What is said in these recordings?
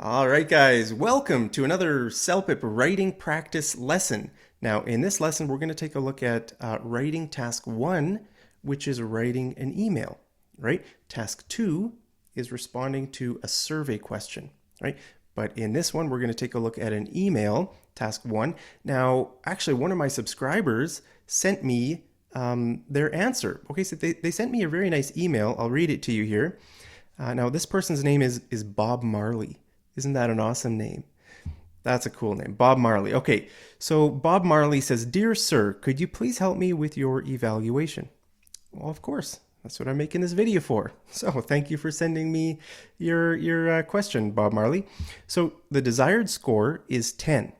All right, guys, welcome to another CELPIP writing practice lesson. Now, in this lesson, we're going to take a look at writing task 1, which is writing an email, right? Task 2 is responding to a survey question, right? But in this one, we're going to take a look at an email, task 1. Now, actually, one of my subscribers sent me their answer. Okay, so they sent me a very nice email. I'll read it to you here. Now, this person's name is Bob Marley. Isn't that an awesome name? That's a cool name, Bob Marley. Okay, so Bob Marley says, "Dear sir, could you please help me with your evaluation?" Well, of course. That's what I'm making this video for. So thank you for sending me your question, Bob Marley. So the desired score is 10.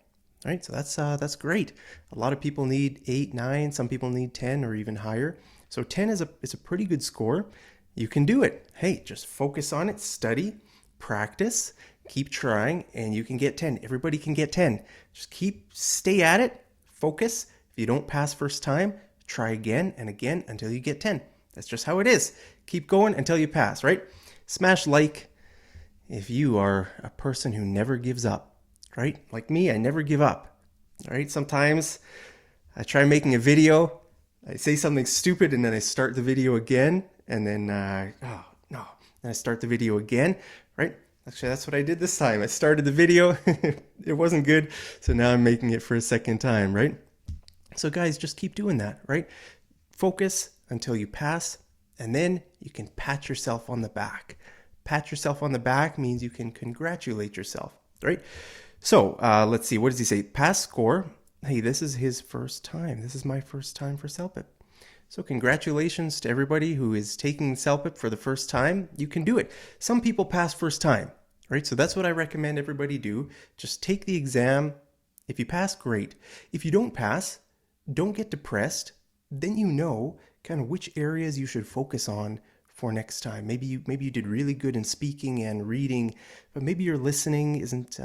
All right, so that's great. A lot of people need 8, 9. Some people need 10 or even higher. So 10 is a pretty good score. You can do it. Hey, just focus on it, study, practice, keep trying, and you can get 10. Everybody can get 10. Just stay at it, focus. If you don't pass first time, try again and again until you get 10. That's just how it is. Keep going until you pass, right? Smash like if you are a person who never gives up, right? Like me, I never give up, right? Sometimes I try making a video, I say something stupid, and then I start the video again, and then, oh no, then I start the video again, right? Actually, that's what I did this time. I started the video, it wasn't good, so now I'm making it for a second time, right? So guys, just keep doing that, right? Focus until you pass, and then you can pat yourself on the back. Pat yourself on the back means you can congratulate yourself, right? So let's see, what does he say? Pass score. Hey, this is his first time. This is my first time for CELPIP. So congratulations to everybody who is taking CELPIP for the first time. You can do it. Some people pass first time, right? So that's what I recommend everybody do. Just take the exam. If you pass, great. If you don't pass, don't get depressed. Then you know kind of which areas you should focus on for next time. Maybe you did really good in speaking and reading, but maybe your listening isn't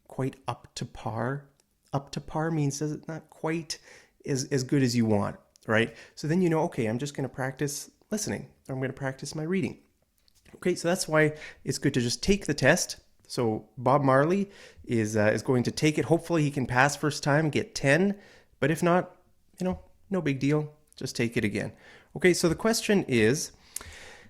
quite up to par. Up to par means not quite as good as you want, right? So then you know, okay, I'm just going to practice listening. Or I'm going to practice my reading. Okay, so that's why it's good to just take the test. So Bob Marley is going to take it. Hopefully he can pass first time, get 10. But if not, no big deal. Just take it again. Okay, so the question is,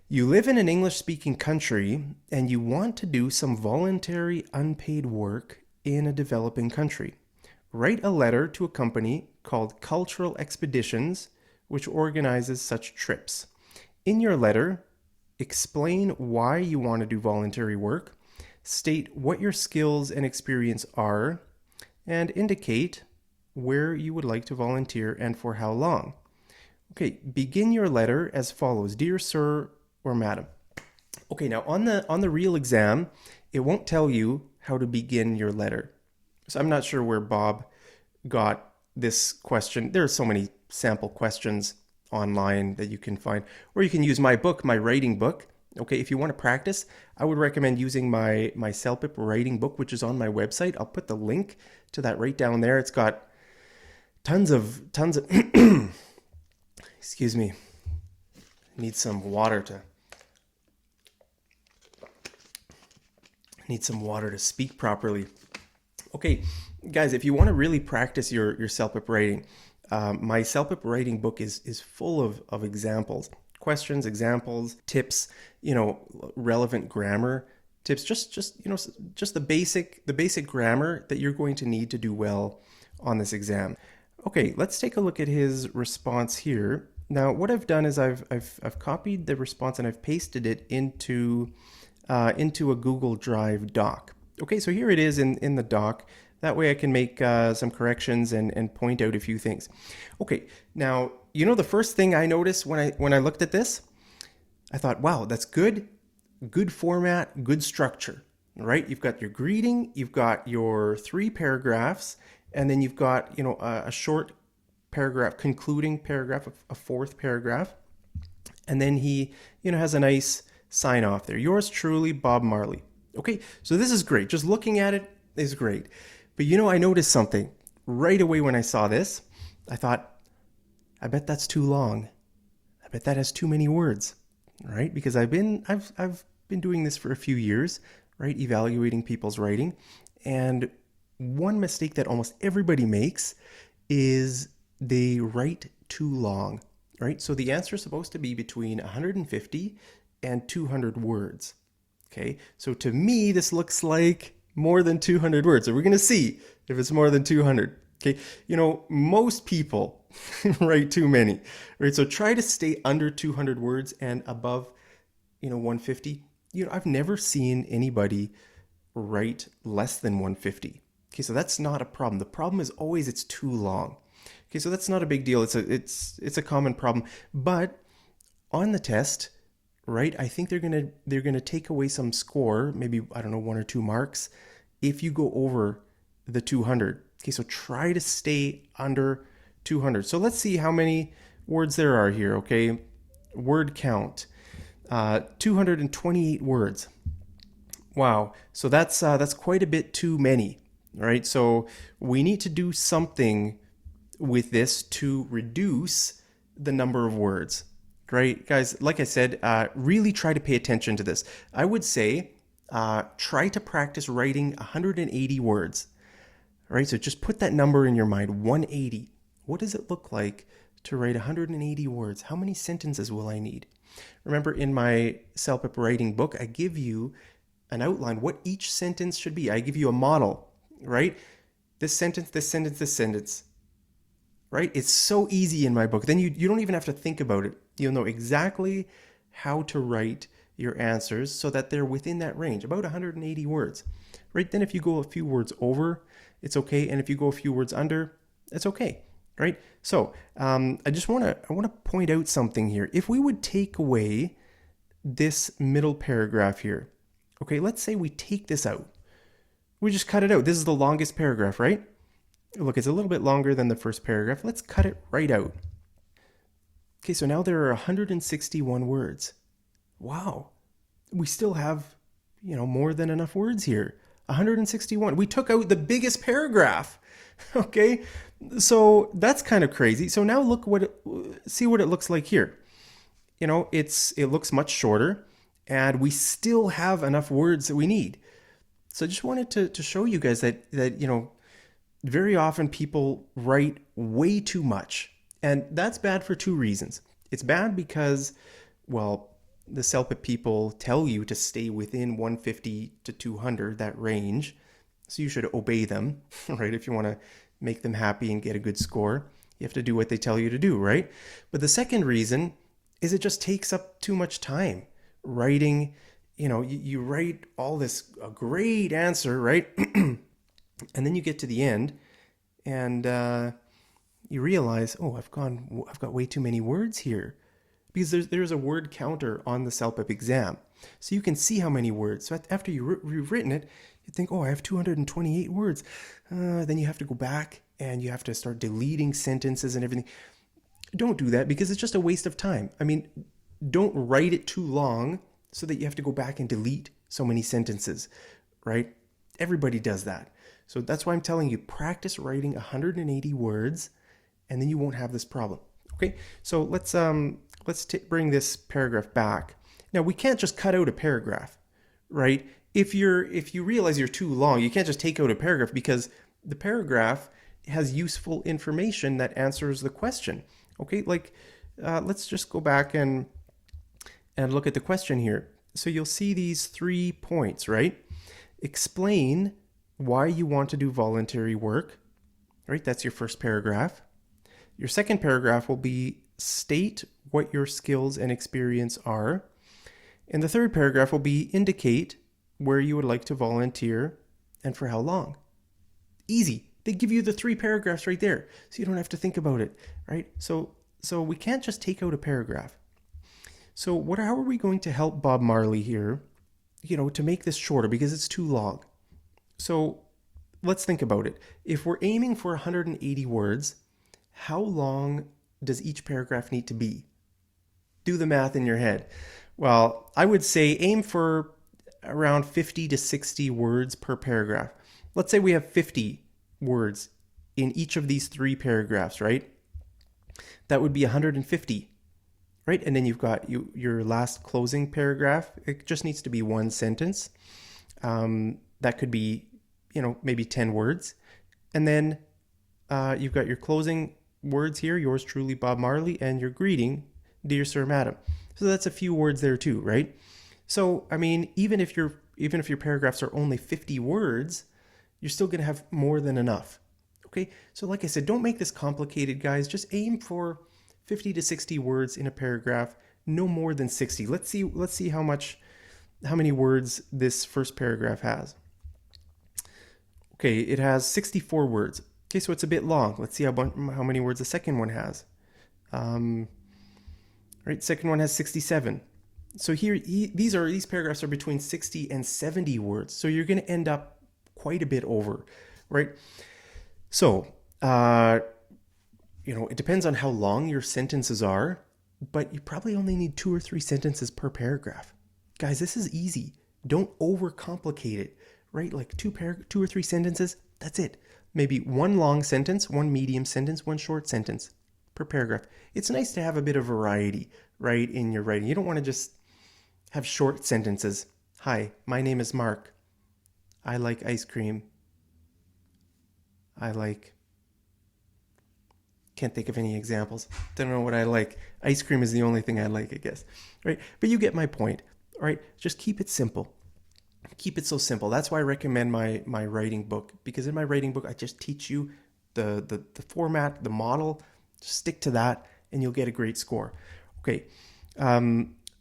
you live in an English-speaking country and you want to do some voluntary unpaid work in a developing country. Write a letter to a company called Cultural Expeditions, which organizes such trips. In your letter, explain why you want to do voluntary work, state what your skills and experience are, and indicate where you would like to volunteer and for how long. Okay, begin your letter as follows. Dear sir or madam. Okay, now on the real exam, it won't tell you how to begin your letter. So I'm not sure where Bob got this question. There are so many sample questions online that you can find, or you can use my book, my writing book. Okay, if you want to practice, I would recommend using my CELPIP writing book, which is on my website. I'll put the link to that right down there. It's got tons of excuse me. I need some water to speak properly. Okay, guys, if you want to really practice your CELPIP writing, my CELPIP writing book is full of examples, questions, examples, tips, relevant grammar tips, just the basic grammar that you're going to need to do well on this exam. Okay, let's take a look at his response here. Now, what I've done is I've copied the response and I've pasted it into a Google Drive doc. Okay, so here it is in the doc. That way I can make some corrections and point out a few things. Okay, now, the first thing I noticed when I looked at this, I thought, wow, that's good. Good format, good structure, right? You've got your greeting, you've got your 3 paragraphs, and then you've got, a short paragraph, concluding paragraph, a 4th paragraph. And then he, has a nice sign off there. Yours truly, Bob Marley. Okay, so this is great. Just looking at it is great. But I noticed something right away when I saw this. I thought, I bet that's too long. I bet that has too many words, right? Because I've been doing this for a few years, right? Evaluating people's writing. And one mistake that almost everybody makes is they write too long, right? So the answer is supposed to be between 150 and 200 words. Okay, so to me, this looks like more than 200 words. So we're going to see if it's more than 200. Okay, most people write too many, right? So try to stay under 200 words and above, 150. I've never seen anybody write less than 150. Okay, so that's not a problem. The problem is always it's too long. Okay, so that's not a big deal. It's a common problem. But on the test, right, I think they're gonna take away some score, maybe I don't know 1 or 2 marks, if you go over the 200. Okay, so try to stay under 200. So let's see how many words there are here. Okay, word count, 228 words. Wow, so that's quite a bit too many, right? So we need to do something with this to reduce the number of words, right? Guys, like I said, really try to pay attention to this. I would say try to practice writing 180 words, right? So just put that number in your mind, 180. What does it look like to write 180 words? How many sentences will I need? Remember, in my CELPIP writing book, I give you an outline what each sentence should be. I give you a model, right? This sentence, this sentence, this sentence, right? It's so easy in my book. Then you don't even have to think about it. You'll know exactly how to write your answers so that they're within that range, about 180 words, right? Then if you go a few words over, it's okay. And if you go a few words under, it's okay, right? So I want to point out something here. If we would take away this middle paragraph here, okay, let's say we take this out. We just cut it out. This is the longest paragraph, right? Look, it's a little bit longer than the first paragraph. Let's cut it right out. Okay, so now there are 161 words. Wow. We still have, more than enough words here. 161. We took out the biggest paragraph. Okay, so that's kind of crazy. So now see what it looks like here. It looks much shorter, and we still have enough words that we need. So I just wanted to show you guys that very often people write way too much, and that's bad for 2 reasons. It's bad because, well, the CELPIP people tell you to stay within 150 to 200, that range. So you should obey them, right? If you want to make them happy and get a good score, you have to do what they tell you to do, right? But the second reason is it just takes up too much time. Writing, you write all this, a great answer, right? And then you get to the end and you realize, oh, I've got way too many words here. Because there's a word counter on the CELPIP exam. So you can see how many words. So after you've written it, you think, oh, I have 228 words. Then you have to go back and you have to start deleting sentences and everything. Don't do that because it's just a waste of time. I mean, don't write it too long so that you have to go back and delete so many sentences, right? Everybody does that. So that's why I'm telling you, practice writing 180 words and then you won't have this problem. Okay, so let's bring this paragraph back. Now we can't just cut out a paragraph, right? If you realize you're too long, you can't just take out a paragraph because the paragraph has useful information that answers the question. Okay, like let's just go back and look at the question here. So you'll see these 3 points, right? Explain why you want to do voluntary work, right? That's your first paragraph. Your second paragraph will be state what your skills and experience are. And the third paragraph will be indicate where you would like to volunteer and for how long. Easy. They give you the 3 paragraphs right there, so you don't have to think about it, right? So we can't just take out a paragraph. So how are we going to help Bob Marley here, to make this shorter because it's too long? So let's think about it. If we're aiming for 180 words, how long does each paragraph need to be? Do the math in your head. Well, I would say aim for around 50 to 60 words per paragraph. Let's say we have 50 words in each of these 3 paragraphs, right? That would be 150, right? And then you've got your last closing paragraph. It just needs to be 1 sentence. That could be, maybe 10 words. And then you've got your closing words here, yours truly, Bob Marley, and your greeting, dear Sir, Madam. So that's a few words there too, right? So, I mean, even if your paragraphs are only 50 words, you're still going to have more than enough. Okay? So like I said, don't make this complicated, guys. Just aim for 50 to 60 words in a paragraph, no more than 60. Let's see how many words this first paragraph has. Okay, it has 64 words. Okay, so it's a bit long. Let's see how many words the second one has. Right, second one has 67. So here, these paragraphs are between 60 and 70 words. So you're going to end up quite a bit over, right? So, it depends on how long your sentences are, but you probably only need 2 or 3 sentences per paragraph. Guys, this is easy. Don't overcomplicate it, right? Like 2 or 3 sentences, that's it. Maybe 1 long sentence, 1 medium sentence, 1 short sentence per paragraph. It's nice to have a bit of variety, right, in your writing. You don't want to just have short sentences. Hi, my name is Mark. I like ice cream. Can't think of any examples. Don't know what I like. Ice cream is the only thing I like, I guess. Right? But you get my point. All right? Just keep it simple. Keep it so simple. That's why I recommend my writing book, because in my writing book, I just teach you the format, the model. Just stick to that and you'll get a great score. Okay.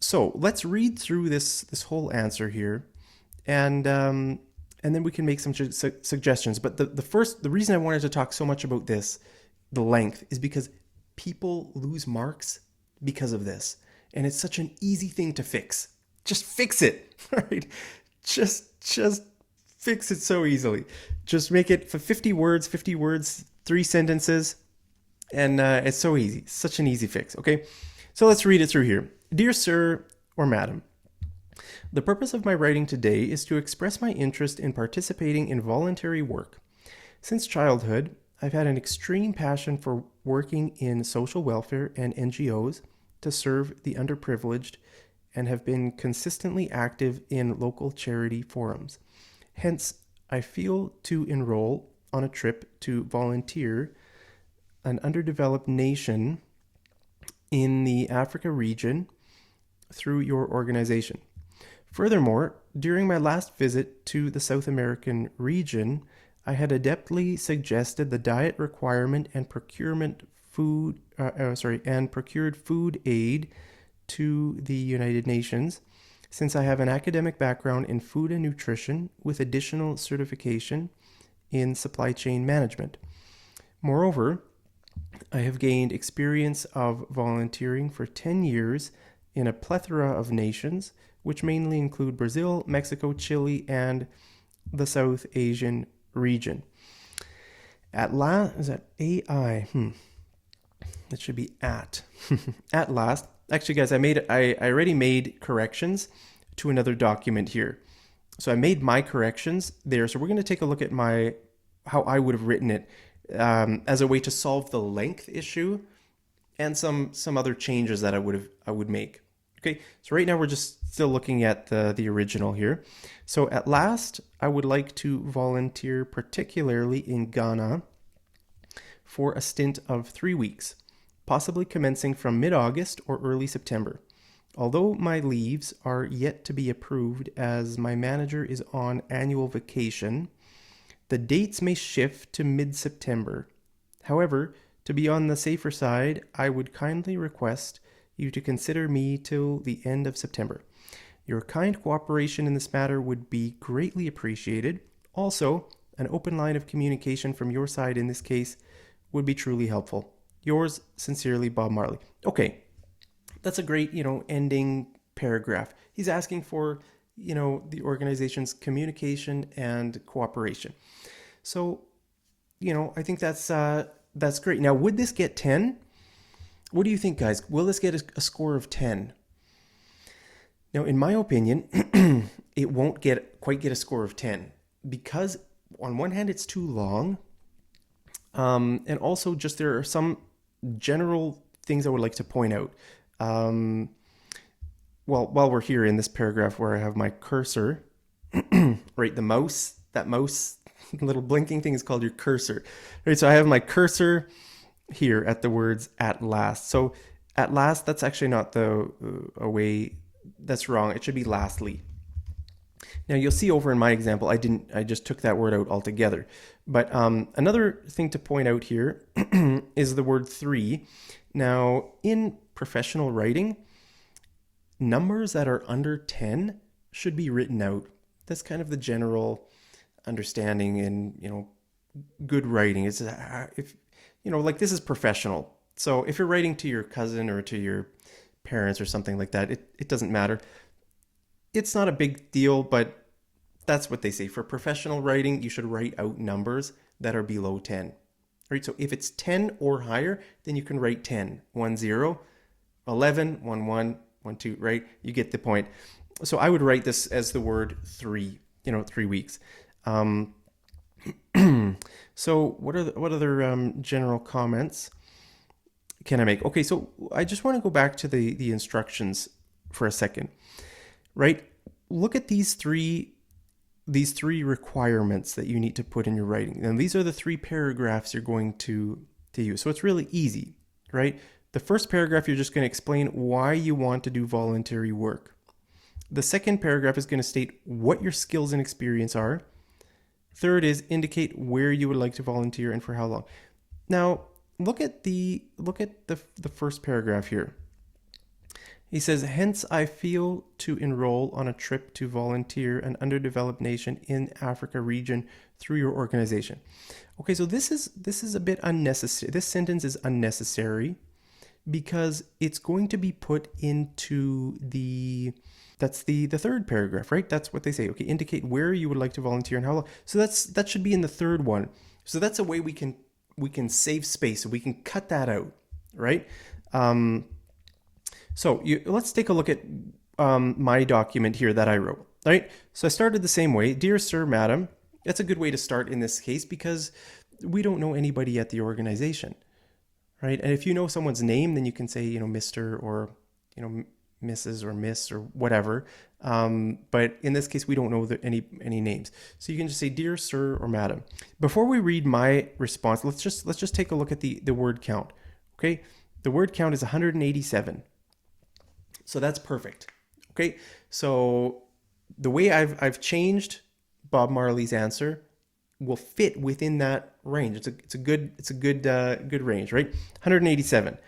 So let's read through this whole answer here, and then we can make some suggestions. But the reason I wanted to talk so much about this, the length, is because people lose marks because of this, and it's such an easy thing to fix. Just fix it, right? Just fix it so easily. Just make it for 50 words, 3 sentences, and it's so easy. Such an easy fix. Okay, so let's read it through here. Dear Sir or Madam, the purpose of my writing today is to express my interest in participating in voluntary work. Since childhood, I've had an extreme passion for working in social welfare and NGOs to serve the underprivileged, and have been consistently active in local charity forums. Hence, I feel to enroll on a trip to volunteer an underdeveloped nation in the Africa region through your organization. Furthermore, during my last visit to the South American region, I had adeptly suggested the diet requirement and procured food aid to the United Nations, since I have an academic background in food and nutrition with additional certification in supply chain management. Moreover, I have gained experience of volunteering for 10 years in a plethora of nations, which mainly include Brazil, Mexico, Chile, and the South Asian region. At last, is that AI? That should be at. At last. Actually, guys, I already made corrections to another document here. So I made my corrections there. So we're going to take a look at how I would have written it as a way to solve the length issue and some other changes that I would make. Okay, so right now we're just still looking at the original here. So at last, I would like to volunteer particularly in Ghana for a stint of 3 weeks, possibly commencing from mid-August or early September. Although my leaves are yet to be approved as my manager is on annual vacation, the dates may shift to mid-September. However, to be on the safer side, I would kindly request you to consider me till the end of September. Your kind cooperation in this matter would be greatly appreciated. Also, an open line of communication from your side in this case would be truly helpful. Yours sincerely, Bob Marley. Okay, that's a great, ending paragraph. He's asking for, the organization's communication and cooperation. So, I think that's great. Now, would this get 10? What do you think, guys? Will this get a score of 10? Now, in my opinion, it won't quite get a score of 10 because, on one hand, it's too long. And also, just there are some general things I would like to point out. While we're here in this paragraph where I have my cursor, right? The mouse, that mouse little blinking thing is called your cursor, right? So I have my cursor here at the words at last. So at last, that's actually not the way, that's wrong. It should be lastly. Now you'll see over in my example, I just took that word out altogether. But another thing to point out here is the word three. Now in professional writing, numbers that are under 10 should be written out. That's kind of the general understanding in, good writing. Is if, like this is professional. So if you're writing to your cousin or to your parents or something like that, it doesn't matter. It's not a big deal, but that's what they say. For professional writing, you should write out numbers that are below 10. Right? So if it's 10 or higher, then you can write 10, 1, 0, 11, 1, 1, 1, 2, right? You get the point. So I would write this as the word 3, 3 weeks. So what other general comments can I make? Okay, so I just want to go back to the instructions for a second, right? Look at these three requirements that you need to put in your writing. And these are the 3 paragraphs you're going to use. So it's really easy, right? The first paragraph, you're just going to explain why you want to do voluntary work. The second paragraph is going to state what your skills and experience are. Third is indicate where you would like to volunteer and for how long. Now, look at the first paragraph here. He says, hence I feel to enroll on a trip to volunteer an underdeveloped nation in Africa region through your organization. Okay, so this is a bit unnecessary. This sentence is unnecessary because it's going to be put into that's the third paragraph, right? That's what they say. Okay, indicate where you would like to volunteer and how long. So that should be in the third one. So that's a way we can save space. So we can cut that out, right? So let's take a look at my document here that I wrote, right? So I started the same way. Dear Sir, Madam. That's a good way to start in this case because we don't know anybody at the organization, right? And if you know someone's name, then you can say, Mr. or, Mrs. or Miss or whatever. But in this case, we don't know any names. So you can just say, Dear Sir or Madam. Before we read my response, let's just take a look at the word count, okay? The word count is 187. So that's perfect. Okay, so the way I've changed Bob Marley's answer will fit within that range. It's a good range, right? 187.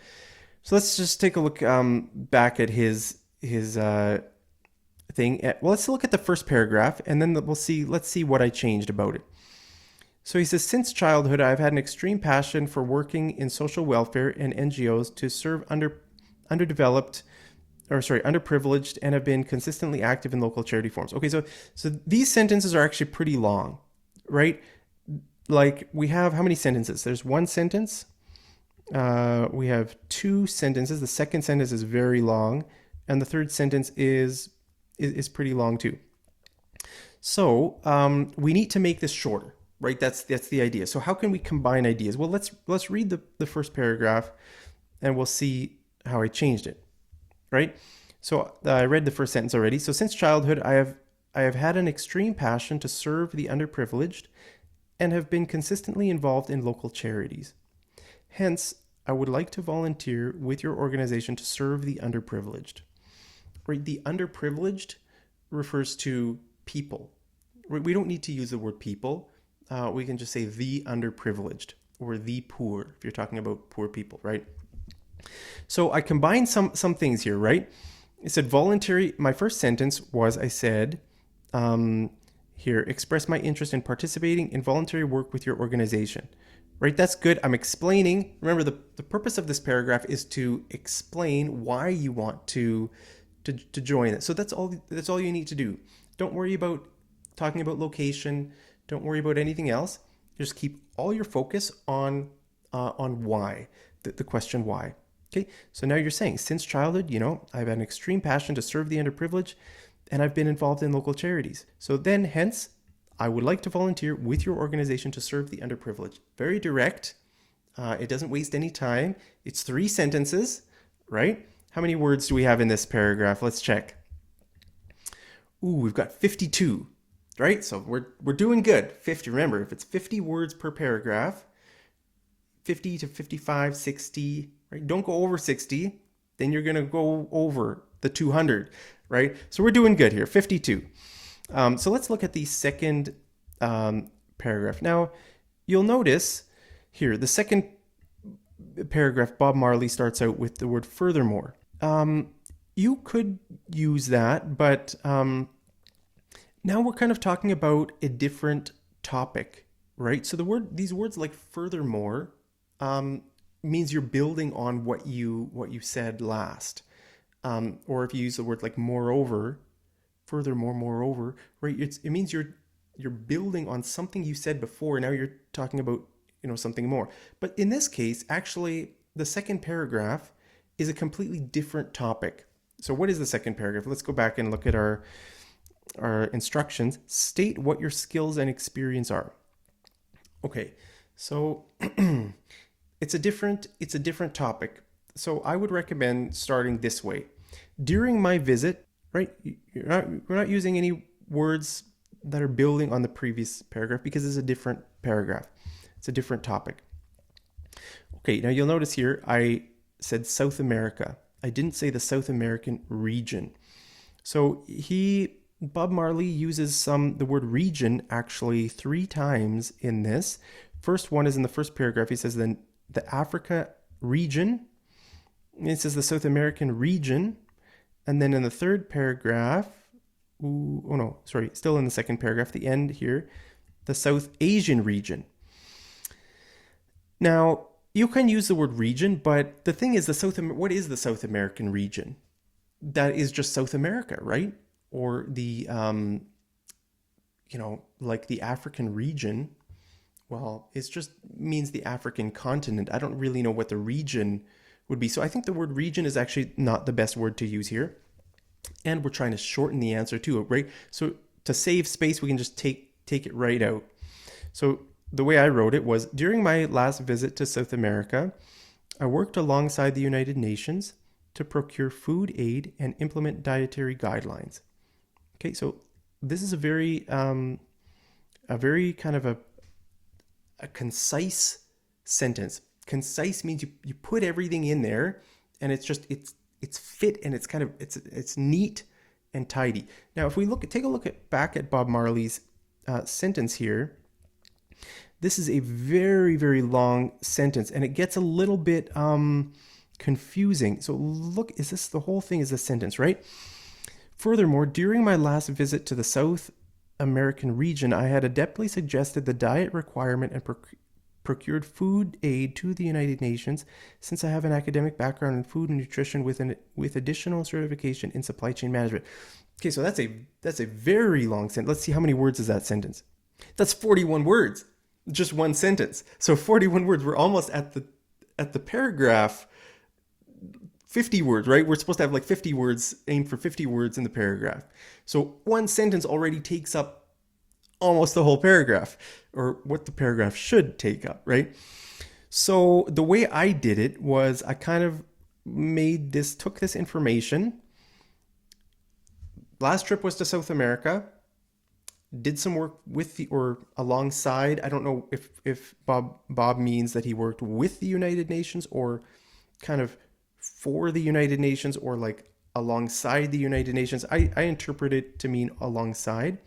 So let's just take a look back at his thing. Well, let's look at the first paragraph, and then let's see what I changed about it. So he says, since childhood, I've had an extreme passion for working in social welfare and NGOs to serve underprivileged, and have been consistently active in local charity forums. Okay, so these sentences are actually pretty long, right? Like we have how many sentences? There's one sentence. We have 2 sentences. The second sentence is very long, and the third sentence is pretty long too. So we need to make this shorter, right? That's the idea. So how can we combine ideas? Well, let's read the first paragraph, and we'll see how I changed it. Right? So I read the first sentence already. So since childhood, I have had an extreme passion to serve the underprivileged and have been consistently involved in local charities. Hence, I would like to volunteer with your organization to serve the underprivileged. Right? The underprivileged refers to people. We don't need to use the word people. We can just say the underprivileged or the poor if you're talking about poor people, right? So I combined some things here, right? It said voluntary. My first sentence was I said, here, express my interest in participating in voluntary work with your organization, right? That's good. I'm explaining. Remember, the purpose of this paragraph is to explain why you want to join it. So that's all you need to do. Don't worry about talking about location. Don't worry about anything else. Just keep all your focus on why, the question why. Okay, so now you're saying, since childhood, I've had an extreme passion to serve the underprivileged, and I've been involved in local charities. So then, hence, I would like to volunteer with your organization to serve the underprivileged. Very direct. It doesn't waste any time. It's 3 sentences, right? How many words do we have in this paragraph? Let's check. Ooh, we've got 52. right? So we're doing good. 50. Remember, if it's 50 words per paragraph, 50 to 55, 60, right? Don't go over 60, then you're going to go over the 200, right? So we're doing good here. 52. So let's look at the second paragraph. Now, you'll notice here, the second paragraph, Bob Marley starts out with the word furthermore. You could use that, but now we're kind of talking about a different topic, right? So these words like furthermore means you're building on what you said last, or if you use the word like moreover, furthermore, moreover, right? It means you're building on something you said before. Now you're talking about something more. But in this case, actually, the second paragraph is a completely different topic. So what is the second paragraph? Let's go back and look at our instructions. State what your skills and experience are. Okay, so it's a different topic. So I would recommend starting this way. During my visit, right? We're not using any words that are building on the previous paragraph because it's a different paragraph. It's a different topic. Okay, now you'll notice here I said South America. I didn't say the South American region. So Bob Marley uses the word region actually 3 times in this. First one is in the first paragraph. He says then the Africa region. And it says the South American region. And then in the third paragraph, still in the second paragraph, the end here, the South Asian region. Now, you can use the word region, but the thing is, what is the South American region? That is just South America, right? Or the, like the African region. Well, it just means the African continent. I don't really know what the region would be. So I think the word region is actually not the best word to use here. And we're trying to shorten the answer too, right? So to save space, we can just take it right out. So the way I wrote it was, during my last visit to South America, I worked alongside the United Nations to procure food aid and implement dietary guidelines. Okay, so this is a very kind of a concise sentence. Concise means you put everything in there, and it's fit, and it's neat and tidy. Now, if we take a look back at Bob Marley's sentence here, this is a very, very long sentence, and it gets a little bit confusing. So look, the whole thing is a sentence, right? Furthermore, during my last visit to the South American region, I had adeptly suggested the diet requirement and procured food aid to the United Nations, since I have an academic background in food and nutrition with additional certification in supply chain management. Okay, so that's a very long sentence. Let's see, how many words is that sentence? That's 41 words. Just one sentence. So 41 words. We're almost at the paragraph. 50 words, right? We're supposed to have like 50 words, aim for 50 words in the paragraph. So one sentence already takes up almost the whole paragraph, or what the paragraph should take up, right? So the way I did it was I kind of took this information. Last trip was to South America. Did some work or alongside. I don't know if Bob means that he worked with the United Nations or kind of for the United Nations or like alongside the United Nations. I interpret it to mean alongside.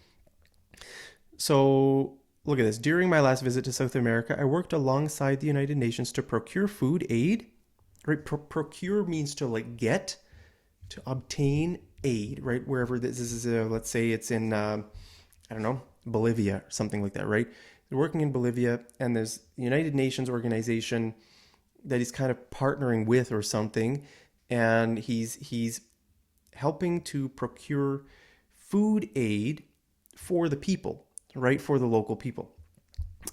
So look at this. During my last visit to South America, I worked alongside the United Nations to procure food aid. Right? Procure means to like get, to obtain aid, right? Wherever this is, let's say it's in, I don't know, Bolivia or something like that, right? They're working in Bolivia, and there's the United Nations organization that he's kind of partnering with or something, and he's helping to procure food aid for the people, right? For the local people,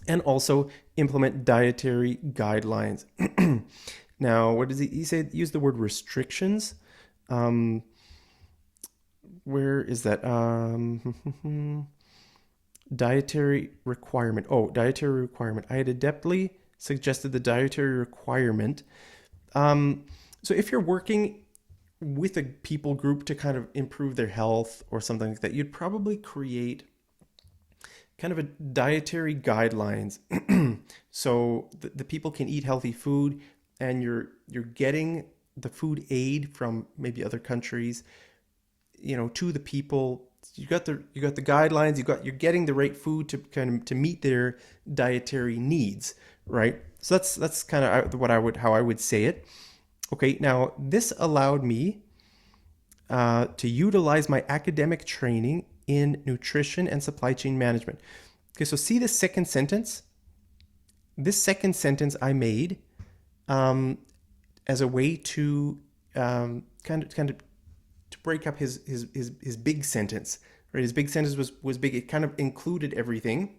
and also implement dietary guidelines. Now, what does he say? Use the word restrictions. Where is that? Dietary requirement. Oh, dietary requirement. I had adeptly suggested the dietary requirement. So if you're working with a people group to kind of improve their health or something like that, you'd probably create kind of a dietary guidelines. So the people can eat healthy food, and you're getting the food aid from maybe other countries, to the people. You got the guidelines. You're getting the right food to kind of to meet their dietary needs, right? So that's kind of how I would say it. Okay, now this allowed me to utilize my academic training in nutrition and supply chain management. Okay, so see this second sentence. This second sentence I made um, as a way to kind of to break up his big sentence. Right, his big sentence was big. It kind of included everything.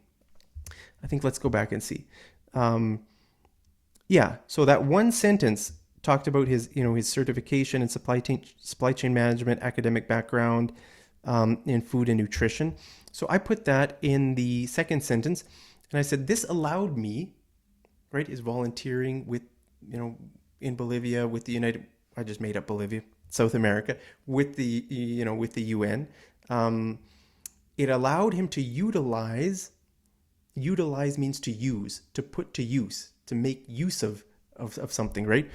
I think let's go back and see. Um, yeah, so that one sentence talked about his certification in supply chain management, academic background, in food and nutrition. So I put that in the second sentence, and I said this allowed me, right, is volunteering with, in Bolivia with the United. I just made up Bolivia, South America, with the UN. Um, it allowed him to utilize. Utilize means to use, to put to use, to make use of something, right?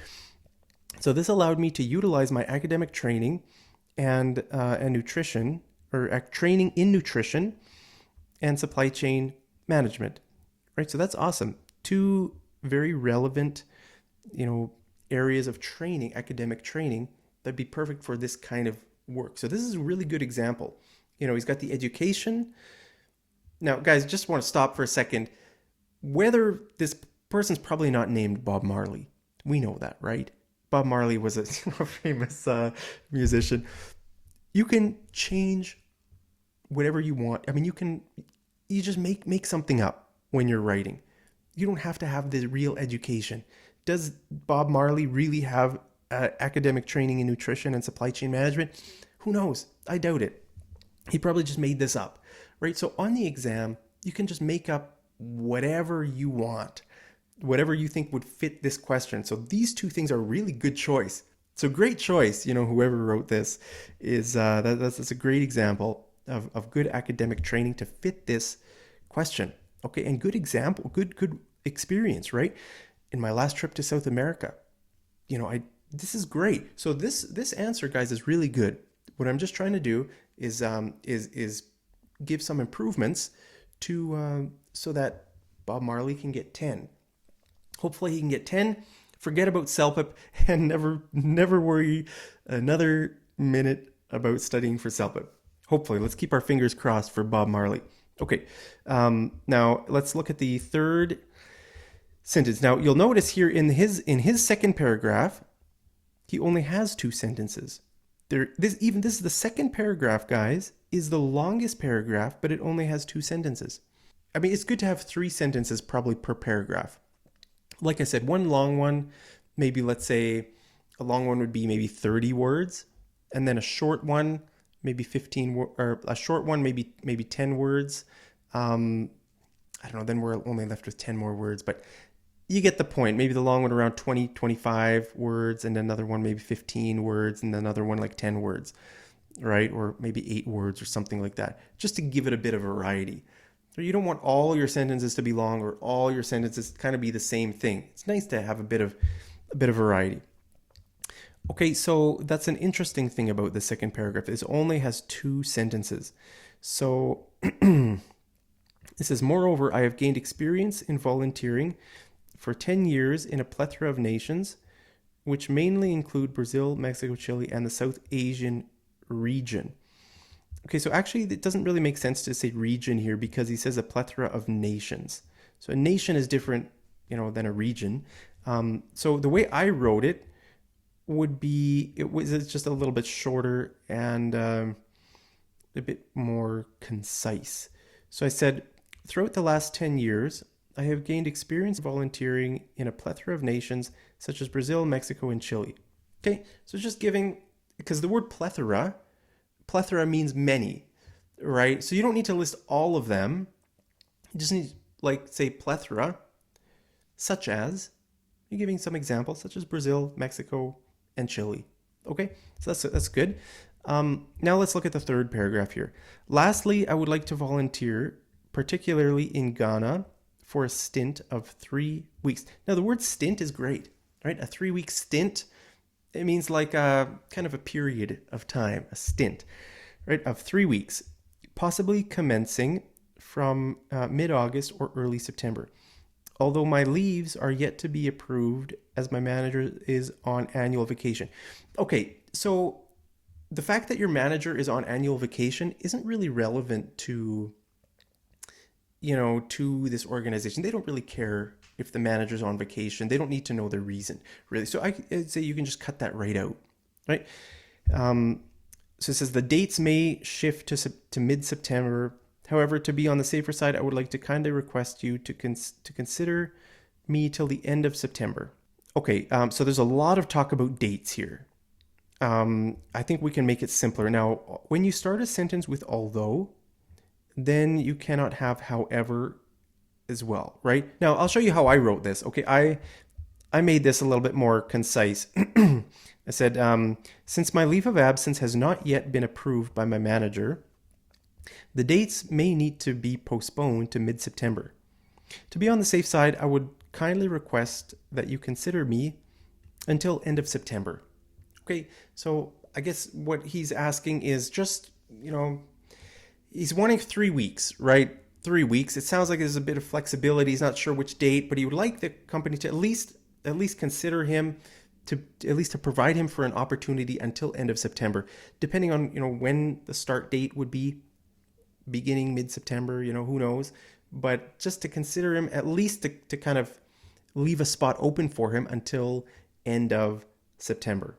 So this allowed me to utilize my academic training and nutrition, or training in nutrition and supply chain management, right? So that's awesome. Two very relevant, areas of training, academic training, that'd be perfect for this kind of work. So this is a really good example. He's got the education. Now, guys, just want to stop for a second. Whether this person's probably not named Bob Marley. We know that, right? Bob Marley was a famous musician. You can change whatever you want. I mean, you just make something up when you're writing. You don't have to have the real education. Does Bob Marley really have academic training in nutrition and supply chain management? Who knows? I doubt it. He probably just made this up, right? So on the exam, you can just make up whatever you want, whatever you think would fit this question. So these two things are a really good choice. So great choice. Whoever wrote this is that's a great example of good academic training to fit this question. Okay, and good example, good experience, right? In my last trip to South America, this is great. So this answer, guys, is really good. What I'm just trying to do is give some improvements to so that Bob Marley can get 10. Hopefully he can get 10. Forget about CELPIP and never worry another minute about studying for CELPIP. Hopefully, let's keep our fingers crossed for Bob Marley. Okay, now let's look at the third sentence. Now you'll notice here in his second paragraph, he only has two sentences. This is the second paragraph, guys, is the longest paragraph, but it only has two sentences. I mean, it's good to have three sentences probably per paragraph. Like I said, one long one, maybe let's say a long one would be maybe 30 words, and then a short one, maybe 15, or a short one, maybe 10 words. I don't know, then we're only left with 10 more words, but you get the point. Maybe the long one around 20, 25 words, and another one maybe 15 words, and another one like 10 words, right? Or maybe 8 words or something like that, just to give it a bit of variety. So you don't want all your sentences to be long or all your sentences kind of be the same thing. It's nice to have a bit of variety. Okay, so that's an interesting thing about the second paragraph. It only has two sentences. So it says, moreover, I have gained experience in volunteering for 10 years in a plethora of nations, which mainly include Brazil, Mexico, Chile, and the South Asian region. Okay, so actually it doesn't really make sense to say region here because he says a plethora of nations. So a nation is different, than a region. So the way I wrote it would be, it's just a little bit shorter and a bit more concise. So I said, throughout the last 10 years, I have gained experience volunteering in a plethora of nations such as Brazil, Mexico, and Chile. Okay, so just giving, because the word plethora means many, right? So you don't need to list all of them. You just need, say plethora, such as, you're giving some examples, such as Brazil, Mexico, and Chile. Okay, so that's good. Now let's look at the third paragraph here. Lastly, I would like to volunteer particularly in Ghana, for a stint of 3 weeks. Now, the word stint is great, right? A 3 week stint, it means like a kind of a period of time, a stint, right, of 3 weeks, possibly commencing from mid-August or early September. Although my leaves are yet to be approved as my manager is on annual vacation. Okay, so the fact that your manager is on annual vacation isn't really relevant to to this organization. They don't really care if the manager's on vacation. They don't need to know the reason, really. So I'd say you can just cut that right out, right? So it says the dates may shift to mid-September. However, to be on the safer side, I would like to kindly request you to consider me till the end of September. Okay, so there's a lot of talk about dates here. I think we can make it simpler. Now, when you start a sentence with although, then you cannot have however as well, right? Now, I'll show you how I wrote this. Okay, I made this a little bit more concise. I said, since my leave of absence has not yet been approved by my manager, the dates may need to be postponed to mid-September. To be on the safe side, I would kindly request that you consider me until end of September. Okay, so I guess what he's asking is just, he's wanting 3 weeks, right? 3 weeks. It sounds like there's a bit of flexibility. He's not sure which date, but he would like the company to at least consider him, to at least to provide him for an opportunity until end of September, depending on when the start date would be, beginning mid-September. Who knows? But just to consider him, at least to kind of leave a spot open for him until end of September.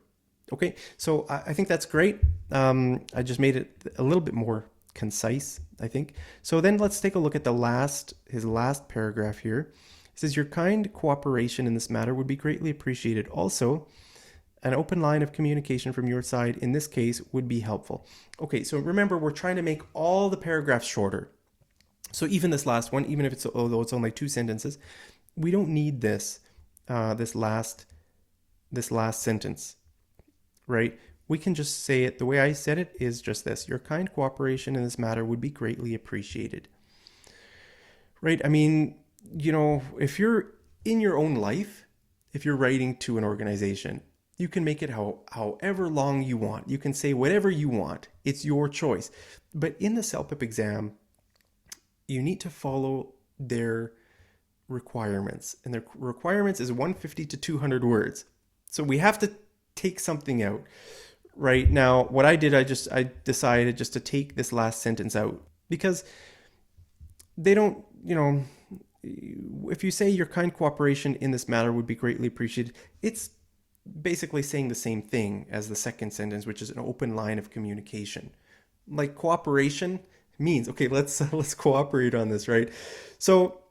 Okay, so I think that's great. I just made it a little bit more concise, I think. So then let's take a look at his last paragraph here. It says, your kind cooperation in this matter would be greatly appreciated. Also, an open line of communication from your side in this case would be helpful. Okay, so remember, we're trying to make all the paragraphs shorter. So even this last one, even if although it's only 2 sentences, we don't need this last sentence, right? We can just say it, the way I said it is just this: your kind cooperation in this matter would be greatly appreciated, right? I mean, if you're in your own life, if you're writing to an organization, you can make it however long you want. You can say whatever you want. It's your choice. But in the CELPIP exam, you need to follow their requirements. And their requirements is 150 to 200 words. So we have to take something out. Right now, what I did, I decided just to take this last sentence out, because they don't, if you say your kind cooperation in this matter would be greatly appreciated, it's basically saying the same thing as the second sentence, which is an open line of communication. Like cooperation means, okay, let's cooperate on this, right? So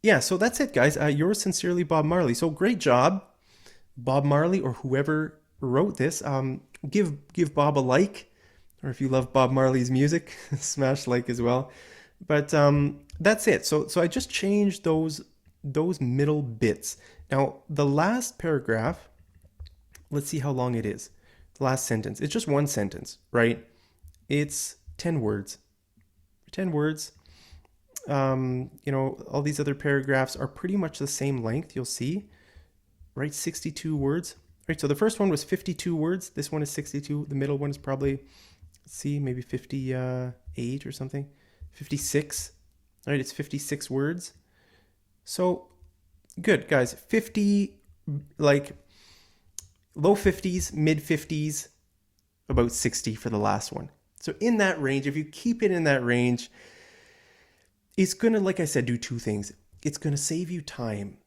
yeah, so that's it, guys. Yours sincerely, Bob Marley. So great job, Bob Marley, or whoever wrote this. Give Bob a like, or if you love Bob Marley's music, smash like as well. But that's it. So I just changed those middle bits. Now the last paragraph, let's see how long it is. The last sentence, it's just one sentence, right? It's 10 words. 10 words. All these other paragraphs are pretty much the same length, you'll see, right? 62 words. Right, so the first one was 52 words. This one is 62. The middle one is probably, let's see, maybe 58 or something. 56. All right, it's 56 words. So good, guys. 50, like low 50s, mid 50s, about 60 for the last one. So in that range, if you keep it in that range, it's going to, like I said, do 2 things. It's going to save you time.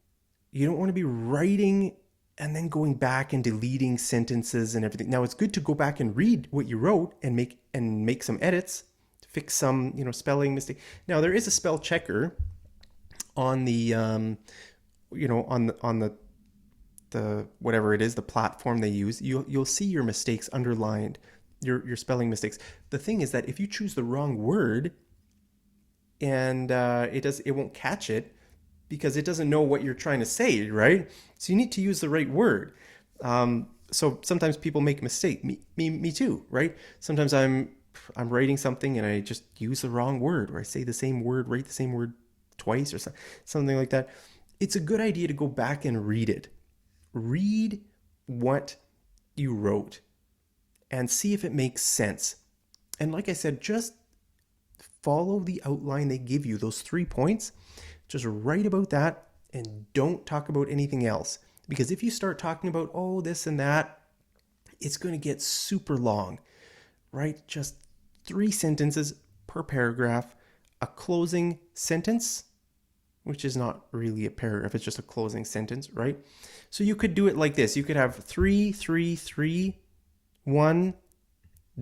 You don't want to be writing and then going back and deleting sentences and everything. Now, it's good to go back and read what you wrote and make some edits, fix some spelling mistake. Now, there is a spell checker on the on the whatever it is, the platform they use. You'll see your mistakes underlined, your spelling mistakes. The thing is that if you choose the wrong word, and it won't catch it, because it doesn't know what you're trying to say, right? So you need to use the right word. So sometimes people make a mistake. Me too, right? Sometimes I'm I'm writing something and I just use the wrong word, or I say the same word, write the same word twice, or something like that, it's a good idea to go back and read it. Read what you wrote and see if it makes sense. And like I said, just follow the outline they give you, those 3 points. Just write about that and don't talk about anything else. Because if you start talking about, oh, this and that, it's going to get super long, right? Just 3 sentences per paragraph, a closing sentence, which is not really a paragraph, it's just a closing sentence, right? So you could do it like this. You could have 3, 3, 3, 1,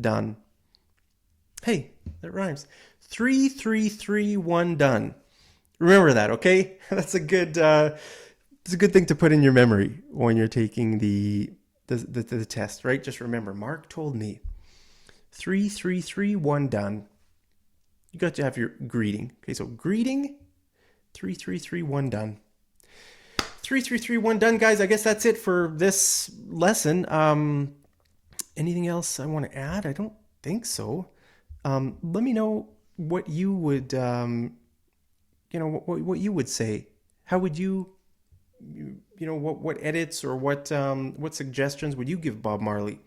done. Hey, that rhymes. 3, 3, 3, 1, done. Remember that, okay? That's a good thing to put in your memory when you're taking the test, right? Just remember, Mark told me 3, 3, 3, 1, done. You got to have your greeting. Okay, so greeting, 3, 3, 3, 1, done. 3, 3, 3, 1, done, guys. I guess that's it for this lesson. Anything else I want to add? I don't think so. Let me know what you would, what you would say. How would you, what edits or what suggestions would you give Bob Marley?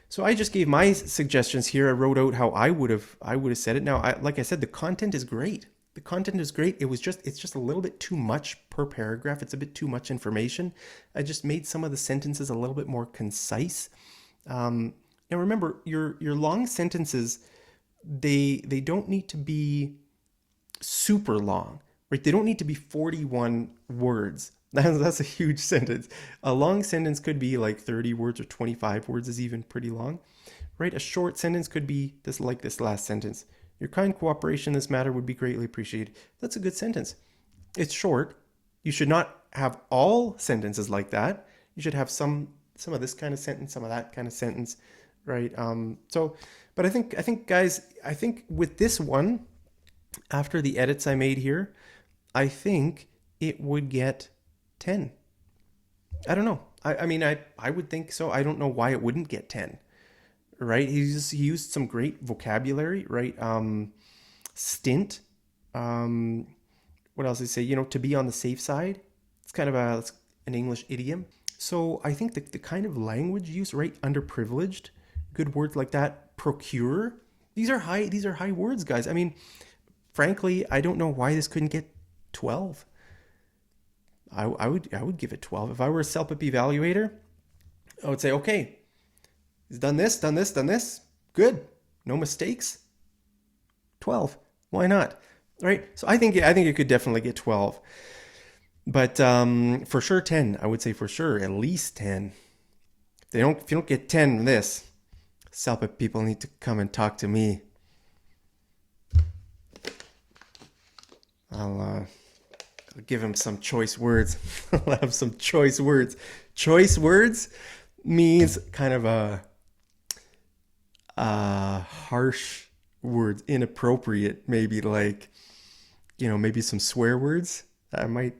So I just gave my suggestions here. I wrote out how I would have said it. Now, like I said, the content is great. The content is great. It's just a little bit too much per paragraph. It's a bit too much information. I just made some of the sentences a little bit more concise. Now remember, your long sentences, they don't need to be super long, right? They don't need to be 41 words. That's a huge sentence. A long sentence could be like 30 words, or 25 words is even pretty long, right? A short sentence could be this last sentence. Your kind cooperation in this matter would be greatly appreciated. That's a good sentence. It's short. You should not have all sentences like that. You should have some of this kind of sentence, some of that kind of sentence, right? But I think guys, with this one, after the edits I made here, I think it would get 10. I don't know. I mean, I would think so. I don't know why it wouldn't get 10, right? He used some great vocabulary, right? Stint. What else did he say? To be on the safe side. It's kind of an English idiom. So I think the kind of language used, right? Underprivileged, good words like that. Procure. These are high words, guys. I mean, frankly, I don't know why this couldn't get 12. I would give it 12. If I were a CELPIP evaluator, I would say, okay, he's done this, done this, done this. Good. No mistakes. 12. Why not? Right? So I think it could definitely get 12. But for sure 10. I would say for sure at least 10. If you don't get 10 in this, CELPIP people need to come and talk to me. I'll give him some choice words. I'll have some choice words. Choice words means kind of a harsh words, inappropriate, maybe like, maybe some swear words. I might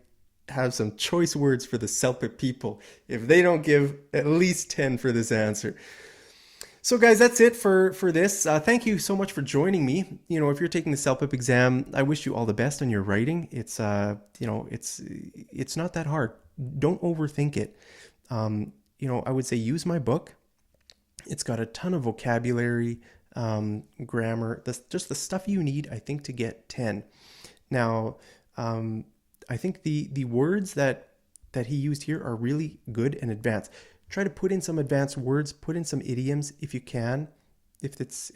have some choice words for the CELPIP people if they don't give at least 10 for this answer. So guys, that's it for this. Thank you so much for joining me. If you're taking the CELPIP exam, I wish you all the best on your writing. It's not that hard. Don't overthink it. I would say use my book. It's got a ton of vocabulary, grammar, just the stuff you need, I think, to get 10. Now, I think the words that he used here are really good and advanced. Try to put in some advanced words, put in some idioms if you can. This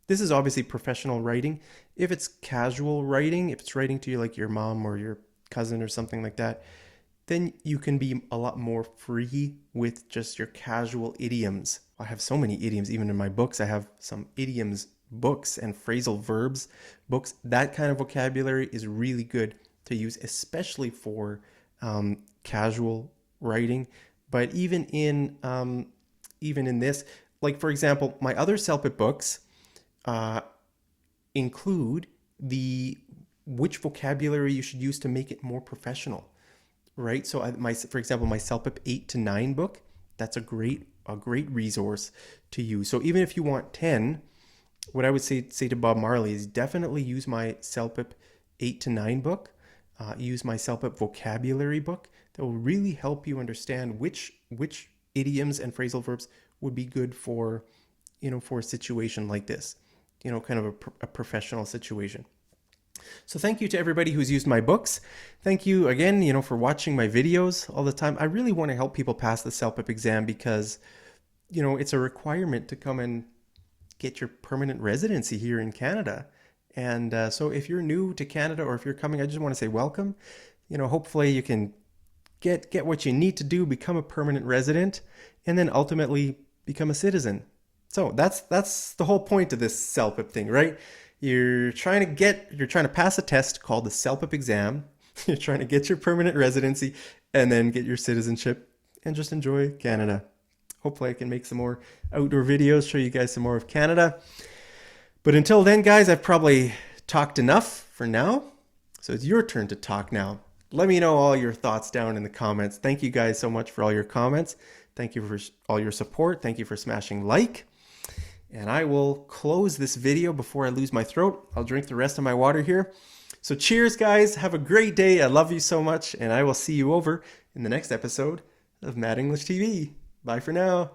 is obviously professional writing. If it's casual writing, if it's writing to you like your mom or your cousin or something like that, then you can be a lot more free with just your casual idioms. I have so many idioms, even in my books. I have some idioms books and phrasal verbs books. That kind of vocabulary is really good to use, especially for casual writing. But even in this, like for example, my other CELPIP books include which vocabulary you should use to make it more professional, right? So for example, my CELPIP 8 to 9 book, that's a great resource to use. So even if you want 10, what I would say to Bob Marley is definitely use my CELPIP 8 to 9 book. Use my CELPIP vocabulary book. That will really help you understand which idioms and phrasal verbs would be good for, for a situation like this, kind of a professional situation. So thank you to everybody who's used my books. Thank you again, for watching my videos all the time. I really want to help people pass the CELPIP exam because, it's a requirement to come and get your permanent residency here in Canada. And so if you're new to Canada or if you're coming, I just want to say welcome. Hopefully you can get what you need to do, become a permanent resident, and then ultimately become a citizen. So that's the whole point of this CELPIP thing, right? You're trying to pass a test called the CELPIP exam. You're trying to get your permanent residency and then get your citizenship and just enjoy Canada. Hopefully I can make some more outdoor videos, show you guys some more of Canada. But until then, guys, I've probably talked enough for now. So it's your turn to talk now. Let me know all your thoughts down in the comments. Thank you guys so much for all your comments. Thank you for all your support. Thank you for smashing like. And I will close this video before I lose my throat. I'll drink the rest of my water here. So cheers, guys. Have a great day. I love you so much. And I will see you over in the next episode of Mad English TV. Bye for now.